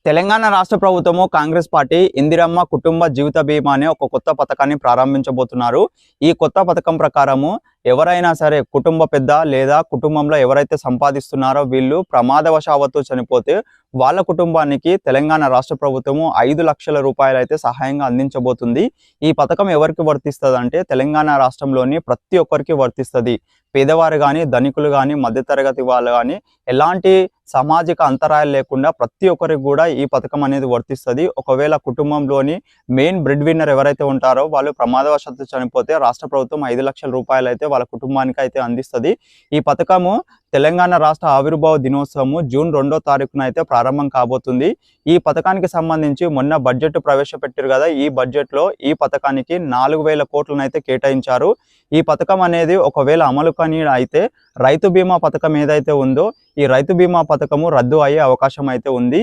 తెలంగాణ రాష్ట్ర ప్రభుత్వము కాంగ్రెస్ పార్టీ ఇందిరమ్మ కుటుంబ జీవిత బీమా అనే ఒక కొత్త పథకాన్ని ప్రారంభించబోతున్నారు. ఈ కొత్త పథకం ప్రకారము ఎవరైనా సరే కుటుంబ పెద్ద లేదా కుటుంబంలో ఎవరైతే సంపాదిస్తున్నారో వీళ్ళు ప్రమాదవశాత్తు చనిపోతే వాళ్ళ కుటుంబానికి తెలంగాణ రాష్ట్ర ప్రభుత్వము 5 లక్షల రూపాయలు అయితే సహాయంగా అందించబోతుంది. ఈ పథకం ఎవరికి వర్తిస్తుంది అంటే తెలంగాణ రాష్ట్రంలోని ప్రతి ఒక్కరికి వర్తిస్తుంది. పేదవారు కానీ, ధనికులు కానీ, మధ్యతరగతి వాళ్ళు కానీ ఎలాంటి సామాజిక అంతరాయాలు లేకుండా ప్రతి ఒక్కరికి కూడా ఈ పథకం అనేది వర్తిస్తుంది. ఒకవేళ కుటుంబంలోని మెయిన్ బ్రెడ్ విన్నర్ ఎవరైతే ఉంటారో వాళ్ళు ప్రమాదవశాత్తు చనిపోతే రాష్ట్ర ప్రభుత్వం 5 లక్షల రూపాయలు అయితే వాళ్ళ కుటుంబానికి అయితే అందిస్తుంది. ఈ పథకము తెలంగాణ రాష్ట్ర ఆవిర్భావ దినోత్సవము జూన్ 2వ తారీఖున అయితే ప్రారంభం కాబోతుంది. ఈ పథకానికి సంబంధించి మొన్న బడ్జెట్ ప్రవేశపెట్టారు కదా, ఈ బడ్జెట్లో ఈ పథకానికి 4,000 కోట్లను అయితే కేటాయించారు. ఈ పథకం అనేది ఒకవేళ అమలు కానీ అయితే రైతు బీమా పథకం ఏదైతే ఉందో ఈ రైతు బీమా పథకము రద్దు అయ్యే అవకాశం అయితే ఉంది.